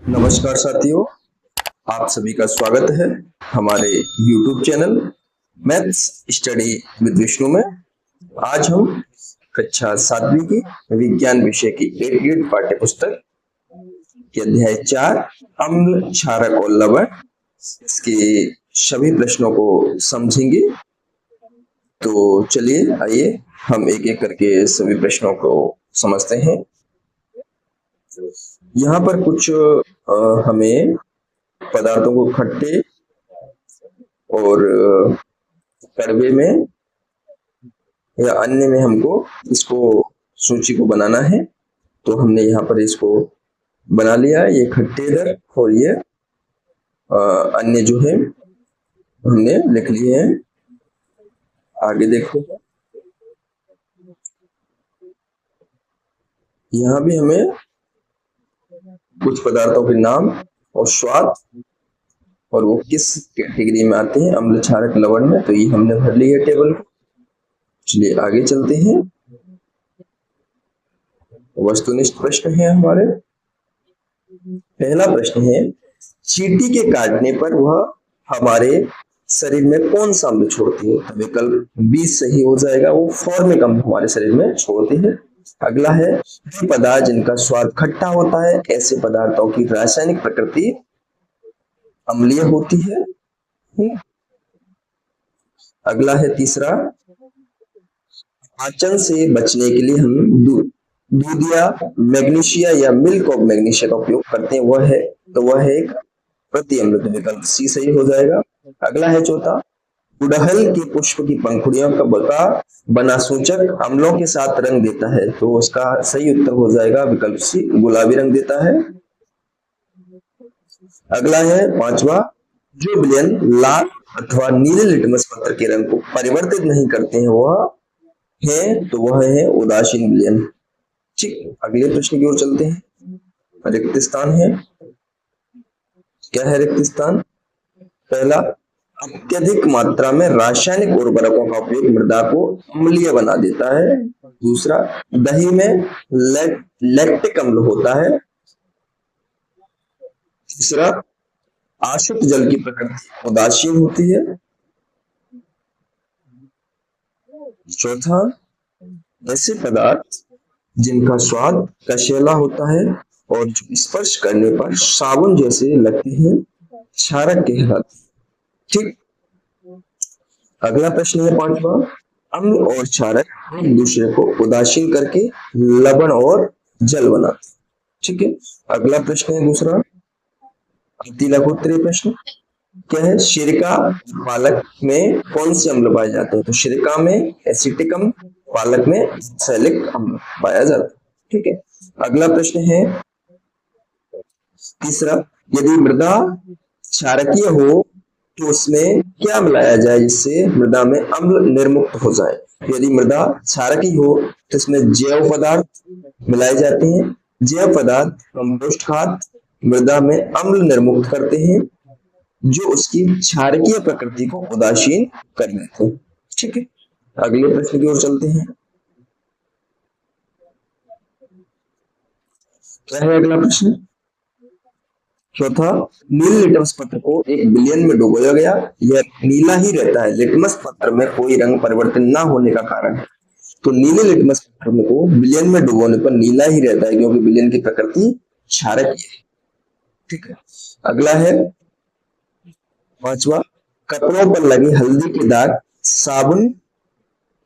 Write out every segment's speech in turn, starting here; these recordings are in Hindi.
नमस्कार साथियों, आप सभी का स्वागत है हमारे YouTube channel maths study with Vishnu में। आज हम कक्षा 7वीं की विज्ञान विषय की 8th ग्रेड पाठ्य पुस्तक के अध्याय 4 अम्ल, क्षारक और लवण इसके सभी प्रश्नों को समझेंगे। तो चलिए आइए हम एक एक करके सभी प्रश्नों को समझते हैं। यहाँ पर कुछ हमें पदार्थों को खट्टे और कड़वे में या अन्य में हमको इसको सूची को बनाना है। तो हमने यहाँ पर इसको बना लिया है। ये खट्टे इधर और ये अन्य जो है हमने लिख लिए हैं। आगे देखो, यहाँ भी हमें कुछ पदार्थों के नाम और स्वाद और वो किस कैटेगरी में आते हैं, अम्ल, क्षारक, लवण में, तो ये हमने भर ली है टेबल को। चलिए आगे चलते हैं। वस्तुनिष्ठ प्रश्न है हमारे। पहला प्रश्न है, चींटी के काटने पर वह हमारे शरीर में कौन सा अम्ल छोड़ती है? विकल्प बी सही हो जाएगा, वो फॉर्मिक अम्ल हमारे शरीर में छोड़ती है। अगला है, वे पदार्थ जिनका स्वाद खट्टा होता है, ऐसे पदार्थों की रासायनिक प्रकृति अम्लीय होती है। अगला है तीसरा, पाचन से बचने के लिए हम दूध या मैग्नीशिया या मिल्क ऑफ मैग्नीशिया का उपयोग करते हैं, वह है एक प्रति अम्ल, तो विकल्प सी सही हो जाएगा। अगला है चौथा, गुड़हल के पुष्प की पंखुड़ियों का बना सूचक अम्लों के साथ रंग देता है, तो उसका सही उत्तर हो जाएगा विकल्प सी, गुलाबी रंग देता है। अगला है पांचवा, जो विलयन लाल अथवा नीले लिटमस पत्र के रंग को परिवर्तित नहीं करते हैं वह है उदासीन विलयन। ठीक, अगले प्रश्न की ओर चलते हैं। रिक्त स्थान है। क्या है रिक्त स्थान? पहला, अत्यधिक मात्रा में रासायनिक उर्वरकों का उपयोग मृदा को अम्लीय बना देता है। दूसरा, दही में लैक्टिक अम्ल होता है। तीसरा, आशुत जल की प्रकृति उदासीन होती है। चौथा, ऐसे पदार्थ जिनका स्वाद कशेला होता है और जो स्पर्श करने पर साबुन जैसे लगते हैं, क्षारक कहलाते हैं। ठीक, अगला प्रश्न है पांचवा, अम्ल और क्षारक एक दूसरे को उदासीन करके लवण और जल बनाते हैं। ठीक है, अगला प्रश्न है दूसरा, अति लघुत्तरीय प्रश्न। क्या है? सिरका पालक में कौन से अम्ल पाए जाते हैं? तो सिरका में एसिटिक अम्ल, पालक में सैलिक अम्ल पाया जाता है। ठीक है, अगला प्रश्न है तीसरा, यदि मृदा क्षारकीय हो तो उसमें क्या मिलाया जाए जिससे मृदा में अम्ल निर्मुक्त हो जाए? यदि मृदा क्षारकीय हो तो इसमें जैव पदार्थ मिलाए जाते हैं। जैव पदार्थ कंपोस्ट खाद मृदा में अम्ल निर्मुक्त करते हैं जो उसकी क्षारकीय प्रकृति को उदासीन कर देते हैं। ठीक है, अगले प्रश्न की ओर चलते हैं। क्या है अगला प्रश्न? चौथा, नीले लिटमस पत्र को एक विलयन में डुबोया गया, यह नीला ही रहता है, लिटमस पत्र में कोई रंग परिवर्तन ना होने का कारण है। तो नीले लिटमस पत्र को विलयन में डुबोने पर नीला ही रहता है क्योंकि विलयन की प्रकृति क्षारकीय है। ठीक है, अगला है पांचवा, कपड़ों पर लगे हल्दी के दाग साबुन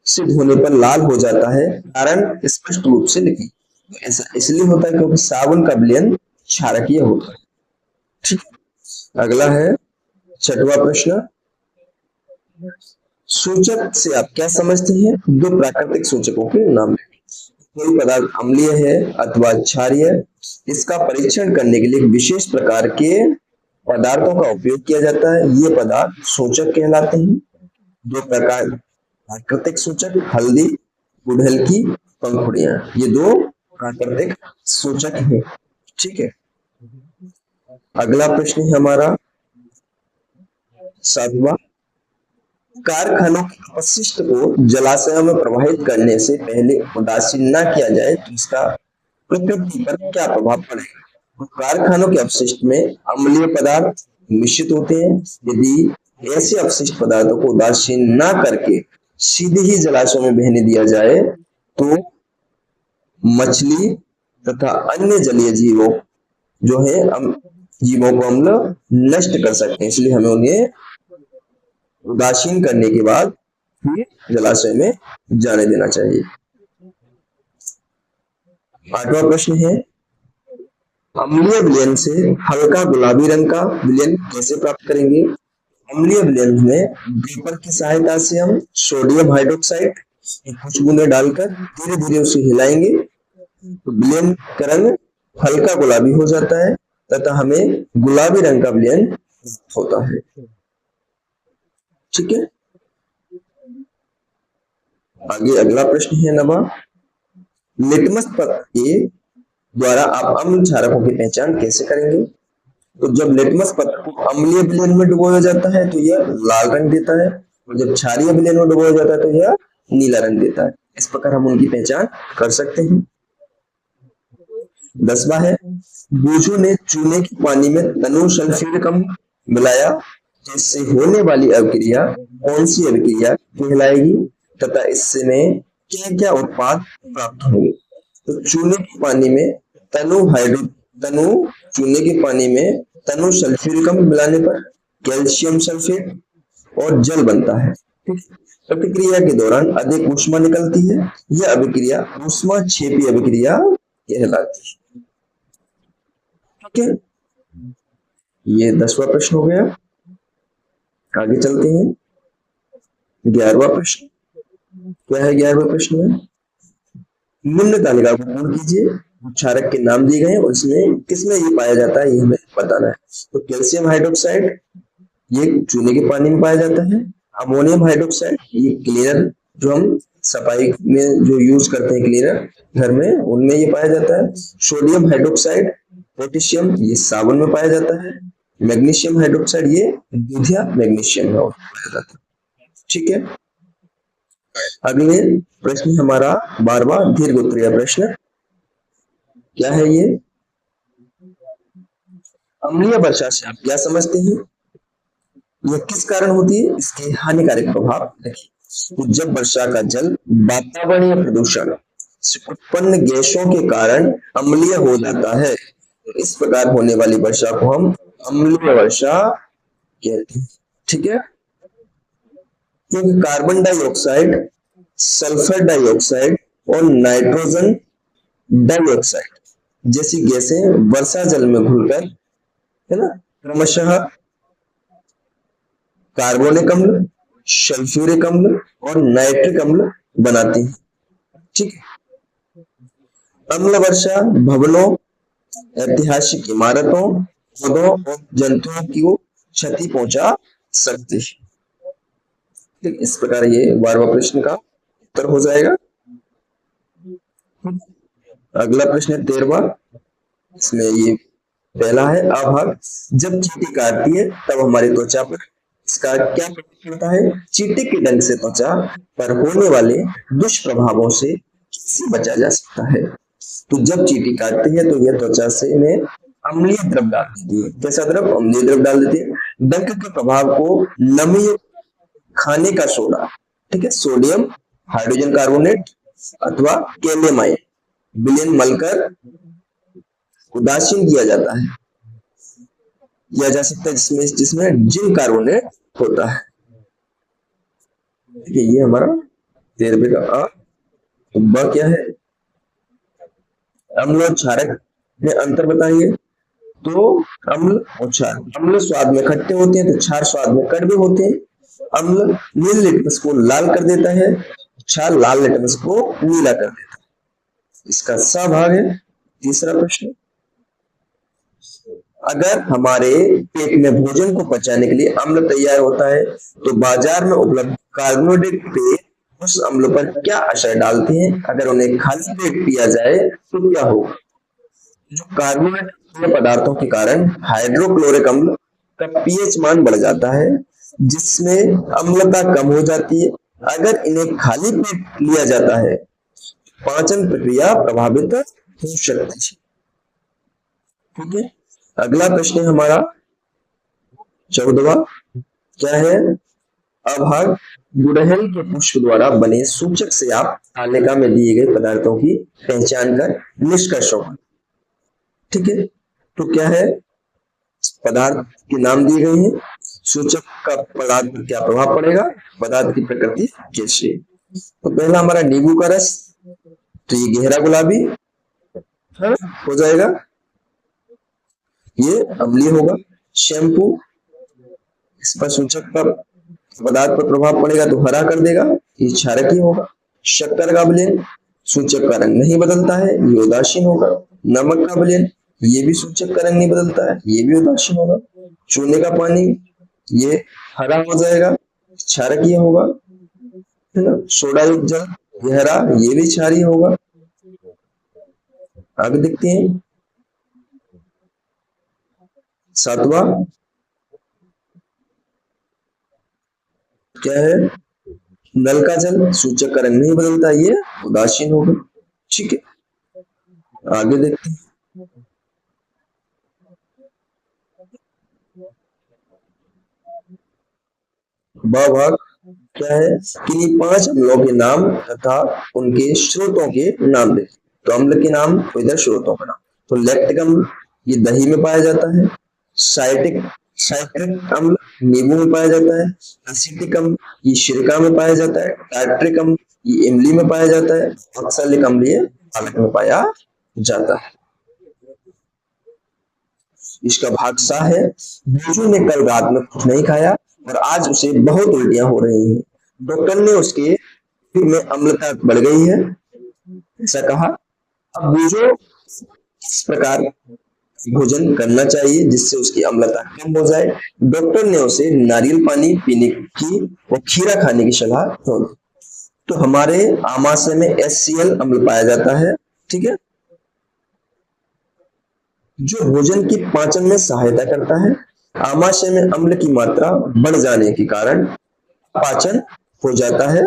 से धोने पर लाल हो जाता है, कारण स्पष्ट रूप से लिखिए। तो ऐसा इसलिए होता है क्योंकि साबुन का विलयन क्षारकीय होता है। ठीक, अगला है छठवां प्रश्न, सूचक से आप क्या समझते हैं? दो प्राकृतिक सूचकों के नाम। कोई पदार्थ अम्लीय है अथवा क्षारीय, इसका परीक्षण करने के लिए विशेष प्रकार के पदार्थों का उपयोग किया जाता है, ये पदार्थ सूचक कहलाते हैं। दो प्रकार प्राकृतिक सूचक, हल्दी, गुड़हल की पंखुड़ियां, ये दो प्राकृतिक सूचक हैं। ठीक है, अगला प्रश्न है हमारा सातवां, कारखानों के अपशिष्ट को जलाशयों में प्रवाहित करने से पहले उदासीन न किया जाए तो इसका प्रकृति पर क्या प्रभाव पड़ेगा? कारखानों के अपशिष्ट में अम्लीय पदार्थ मिश्रित होते हैं। यदि ऐसे अपशिष्ट पदार्थों को उदासीन न करके सीधे ही जलाशयों में बहने दिया जाए तो मछली तथा अन्य जलीय जीवों जो है जीवों को अम्ल नष्ट कर सकते हैं, इसलिए हमें उन्हें उदासीन करने के बाद फिर जलाशय में जाने देना चाहिए। 8वां प्रश्न है, अम्लीय विलयन से हल्का गुलाबी रंग का विलयन कैसे प्राप्त करेंगे? अम्लीय विलयन में ड्रिपर की सहायता से हम सोडियम हाइड्रोक्साइड कुछ बूंदे डालकर धीरे धीरे उसे हिलाएंगे तो विलयन का रंग हल्का गुलाबी हो जाता है तथा हमें गुलाबी रंग का विलयन होता है। ठीक है, आगे अगला प्रश्न है 9वां, लिटमस पत्र के द्वारा आप अम्ल क्षारकों की पहचान कैसे करेंगे? तो जब लिटमस पत्र को अम्लीय विलयन में डुबोया जाता है तो यह लाल रंग देता है और जब क्षारीय विलयन में डुबोया जाता है तो यह नीला रंग देता है। इस प्रकार हम उनकी पहचान कर सकते हैं। 10वां है, बूझों ने चूने के पानी में तनु सल्फ्यूरिक अम्ल मिलाया, जिससे होने वाली अभिक्रिया कौन सी अभिक्रिया कहलाएगी तथा इससे में क्या क्या उत्पाद प्राप्त होंगे? तो चूने के पानी में चूने के पानी में तनु सल्फ्यूरिक अम्ल मिलाने पर कैल्शियम सल्फेट और जल बनता है। प्रतिक्रिया के दौरान अधिक ऊष्मा निकलती है, यह अभिक्रिया ऊष्माक्षेपी अभिक्रिया कहलाती है। ठीक है, ये 10वां प्रश्न हो गया। आगे चलते हैं 11वां प्रश्न। क्या है 11वें प्रश्न में? निम्न तालिका को पूर्ण कीजिए, क्षारक के नाम दिए गए और इसमें किसमें ये पाया जाता है ये हमें बताना है। तो कैल्शियम हाइड्रोक्साइड ये चूने के पानी में पाया जाता है। अमोनियम हाइड्रोक्साइड ये क्लीनर जो हम सफाई में जो यूज करते हैं क्लीनर घर में उनमें ये पाया जाता है। सोडियम हाइड्रोक्साइड पोटेशियम ये साबुन में पाया जाता है। मैग्नीशियम हाइड्रोक्साइड ये दूध या मैग्नीशियम में पाया जाता है। ठीक है, अगले प्रश्न हमारा 12वां दीर्घ उत्तरीय प्रश्न। क्या है ये? अम्लीय वर्षा से आप क्या समझते हैं? यह किस कारण होती है? इसके हानिकारक प्रभाव देखिए। तो जब वर्षा का जल वातावरणीय प्रदूषण से उत्पन्न गैसों के कारण अम्लीय हो जाता है, तो इस प्रकार होने वाली वर्षा को हम अम्लीय वर्षा कहते हैं। ठीक है, क्योंकि कार्बन डाइऑक्साइड, सल्फर डाइऑक्साइड और नाइट्रोजन डाइऑक्साइड जैसी गैसें वर्षा जल में घुलकर है ना क्रमशः कार्बोनिक अम्ल, सल्फ्यूरिक अम्ल और नाइट्रिक अम्ल बनाती है। ठीक है, अम्ल वर्षा भवनों, ऐतिहासिक इमारतों, पौधों और जंतुओं की क्षति पहुंचा सकती है। इस प्रकार ये 12वां प्रश्न का उत्तर हो जाएगा। अगला प्रश्न है 13वां। इसमें ये पहला है आभाग। जब चींटी काटती है तब हमारी त्वचा पर इसका क्या प्रभाव पड़ता है? चींटी के डंक से त्वचा पर होने वाले दुष्प्रभावों से कैसे बचा जा सकता है? तो जब चींटी काटती है तो यह त्वचा से में अम्लीय द्रव डाल देती है। कैसा द्रव? अम्लीय द्रव डाल देती है। डंक के प्रभाव को नमी, खाने का सोडा, ठीक है, सोडियम हाइड्रोजन कार्बोनेट अथवा कैलेमाइन विलयन मलकर उदासीन किया जाता है, किया जा सकता है जिसमें जिंक कार्बोनेट होता है। ठीक है, ये हमारा 13वें का आ। तो ब क्या है? अम्ल और क्षारक में अंतर बताइए। तो अम्ल और क्षार, अम्ल स्वाद में खट्टे होते हैं तो क्षार स्वाद में कड़वे होते हैं। अम्ल नील लिटमस को लाल कर देता है, क्षार लाल लिटमस को नीला कर देता है। इसका सा भाग है। तीसरा प्रश्न, अगर हमारे पेट में भोजन को पचाने के लिए अम्ल तैयार होता है तो बाजार में उपलब्ध कार्बोहाइड्रेट पेय उस अम्ल पर क्या असर डालते हैं? अगर उन्हें खाली पेट पिया जाए तो क्या होगा? जो कार्बोहाइड्रेट पदार्थों के कारण हाइड्रोक्लोरिक अम्ल का पीएच मान बढ़ जाता है, जिसमें अम्लता कम हो जाती है। अगर इन्हें खाली पेट लिया जाता है पाचन प्रक्रिया प्रभावित हो सकती है। ठीक है। अगला प्रश्न है हमारा 14वां, क्या है? अभाग गुड़हल के पुष्प द्वारा बने सूचक से आप तालिका में दिए गए पदार्थों की पहचान कर निष्कर्ष होगा। ठीक है, तो क्या है? पदार्थ के नाम दिए गए हैं, सूचक का पदार्थ पर क्या प्रभाव पड़ेगा, पदार्थ की प्रकृति कैसे। तो पहला हमारा नींबू का रस, तो ये गहरा गुलाबी हो जाएगा, ये अम्लीय होगा। शैम्पू, इस पर सूचक का पदार्थ पर प्रभाव पड़ेगा तो हरा कर देगा, ये क्षारकीय होगा। शक्कर का विलयन, सूचक का रंग नहीं बदलता है, ये उदासीन होगा। नमक का विलयन, ये भी सूचक का रंग नहीं बदलता है, ये भी उदासीन होगा। चूने का पानी, ये हरा हो जाएगा, क्षारकीय होगा, है ना। सोडा युक्त जल, ये हरा, ये भी क्षारीय होगा। आगे देखते हैं 7वां, क्या है? नल का जल, सूचक का रंग नहीं बदलता, ये उदासीन होगा। ठीक है, आगे देखते हैं ब भाग, क्या है? किन्हीं 5 अम्लों के नाम तथा उनके स्रोतों के नाम दें। तो अम्ल के नाम, इधर स्रोतों का नाम। तो लैक्टिक अम्ल, ये दही में पाया जाता है। साइट्रिक साइट्रिक अम्ल नींबू में पाया जाता है। एसिटिक अम्ल ये सिरका में पाया जाता है। टार्ट्रिक अम्ल ये इमली में पाया जाता है। ऑक्सैलिक अम्ल ये पालक में पाया जाता है। इसका भाग सा है। बीजू ने कल रात में कुछ नहीं खाया और आज उसे बहुत उल्टियां हो रही हैं। डॉक्टर ने उसके पेट में अम्लता बढ़ गई है, ऐसा कहा। अब बीजू किस प्रकार भोजन करना चाहिए जिससे उसकी अम्लता कम हो जाए? डॉक्टर ने उसे नारियल पानी पीने की और खीरा खाने की सलाह दी। तो हमारे आमाशय में HCl अम्ल पाया जाता है, ठीक है, जो भोजन की पाचन में सहायता करता है। आमाशय में अम्ल की मात्रा बढ़ जाने के कारण पाचन हो जाता है।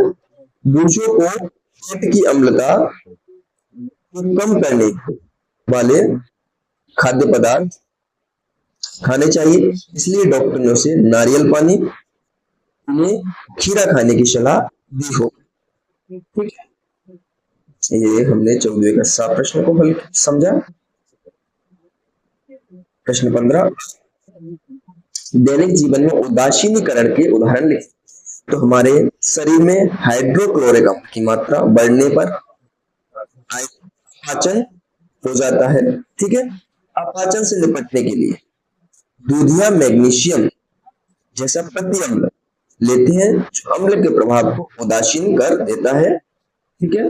बूझों को पेट की अम्लता को कम करने वाले खाद्य पदार्थ खाने चाहिए, इसलिए डॉक्टर ने उसे नारियल पानी में खीरा खाने की सलाह दी हो। ठीक है, ये हमने 14वें का 7 प्रश्न को हल समझा। प्रश्न 15, दैनिक जीवन में उदासीनीकरण के उदाहरण लिखें। तो हमारे शरीर में हाइड्रोक्लोरिक अम्ल की मात्रा बढ़ने पर पाचन हो जाता है, ठीक है। अपाचन से निपटने के लिए दूधिया मैग्नीशियम जैसा प्रति अम्ल लेते हैं जो अम्ल के प्रभाव को उदासीन कर देता है, ठीक है।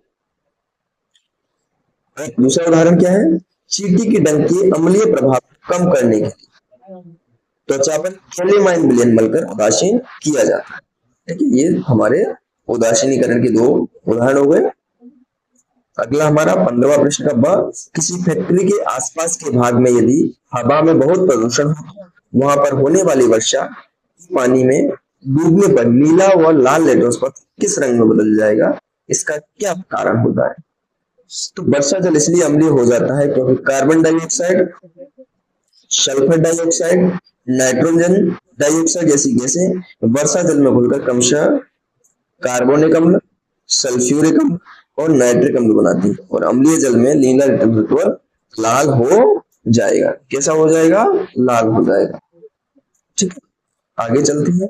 दूसरा उदाहरण क्या है? चींटी के डंक के अम्लीय प्रभाव को कम करने के लिए त्वचा पर कैलेमाइन विलयन मलकर उदासीन किया जाता है, ठीक है। ये हमारे उदासीनीकरण के 2 उदाहरण हो गए। अगला हमारा 15वां प्रश्न का ब, किसी फैक्ट्री के आसपास के भाग में यदि हवा में बहुत प्रदूषण हो, वहां पर होने वाली वर्षा पानी में डूबने पर नीला व लाल लेटोस पर किस रंग में बदल जाएगा? इसका क्या कारण होता है? तो वर्षा जल इसलिए अम्लीय हो जाता है क्योंकि carbon dioxide, sulphur dioxide, nitrogen dioxide जैसी गैसें वर्षा जल में घुलकर क्रमशः कार्बोनिक अम्ल, सल्फ्यूरिक अम्ल और नाइट्रिक अम्ल बनाती है और अम्लीय जल में नीला तत्व लाल हो जाएगा। कैसा हो जाएगा? लाल हो जाएगा, ठीक है। आगे चलते हैं।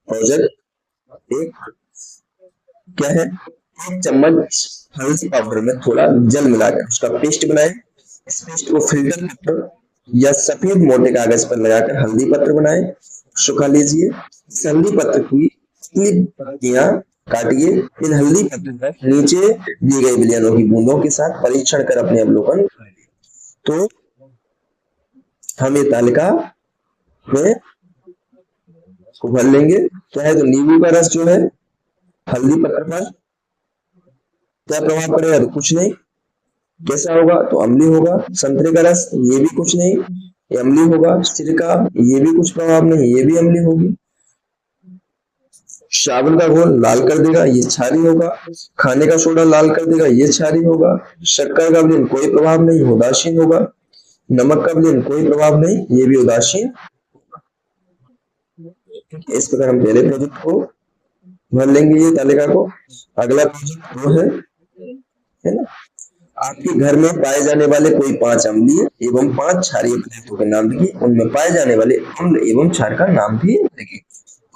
प्रोजेक्ट 1 क्या है? 1 चम्मच हल्दी पाउडर में थोड़ा जल मिलाकर उसका पेस्ट बनाएं। इस पेस्ट को फिल्टर पेपर या सफेद मोटे कागज पर लगाकर हल्दी पत्र बनाएं, सुखा लीजिए। इस हल्दी पत्र की पतली पत्तियां काटिए। इन हल्दी पत्र पर नीचे दी गई विलयनों की बूंदों के साथ परीक्षण कर अपने अवलोकन करें। तो हम ये तालिका में को भर लेंगे। क्या है? तो नींबू का रस जो है हल्दी पत्र पर क्या प्रभाव पड़ेगा? तो कुछ नहीं। कैसा होगा? तो अम्लीय होगा। संतरे का रस, ये भी कुछ नहीं, ये अम्लीय होगा। सिरका, ये भी कुछ प्रभाव नहीं, ये भी अम्लीय होगी। साबुन का घोल लाल कर देगा, ये क्षारीय होगा। खाने का सोडा लाल कर देगा, ये क्षारीय होगा। शक्कर का विलयन कोई प्रभाव नहीं, उदासीन होगा। नमक का विलयन कोई प्रभाव नहीं, ये भी उदासीन। इस प्रकार हम पहले प्रोजेक्ट को भर लेंगे, ये तालिका को। अगला प्रोजेक्ट वो है ना, आपके घर में पाए जाने वाले कोई 5 अम्लीय एवं 5 क्षारीय पदार्थों के नाम लिखिए। उनमें पाए जाने वाले अम्ल एवं क्षार का नाम भी लिखिए।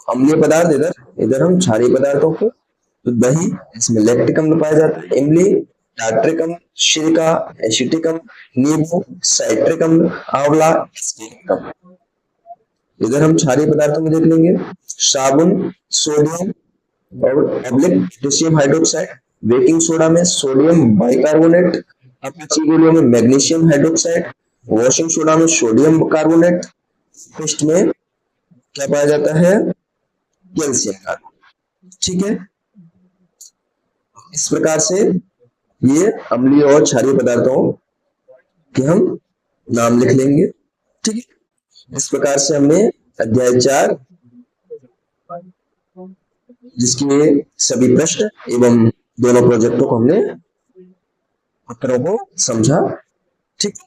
अम्लीय पदार्थ इधर हम क्षारीय पदार्थों को, तो दही, इसमें लैक्टिक अम्ल पाया जाता है। इमली, टार्ट्रिक अम्ल, सिरका, एसिटिक अम्ल, नींबू, साइट्रिक अम्ल, आंवला, एसिटिक अम्ल। इधर हम क्षारीय पदार्थों में देख लेंगे, साबुन, सोडियम और पोटेशियम हाइड्रोक्साइड। बेकिंग सोडा में सोडियम बाइकार्बोनेट। अपाची गोलियों में मैग्नीशियम हाइड्रोक्साइड। वॉशिंग सोडा में सोडियम कार्बोनेट। पेस्ट में क्या पाया जाता है, कैल्शियम कार्बोनेट। ठीक है, इस प्रकार से ये अम्लीय और क्षारीय पदार्थों के हम नाम लिख लेंगे। ठीक है, इस प्रकार से हमने अध्याय 4 जिसके सभी प्रश्न एवं दोनों प्रोजेक्टों को हमने उत्तरों को समझा। ठीक।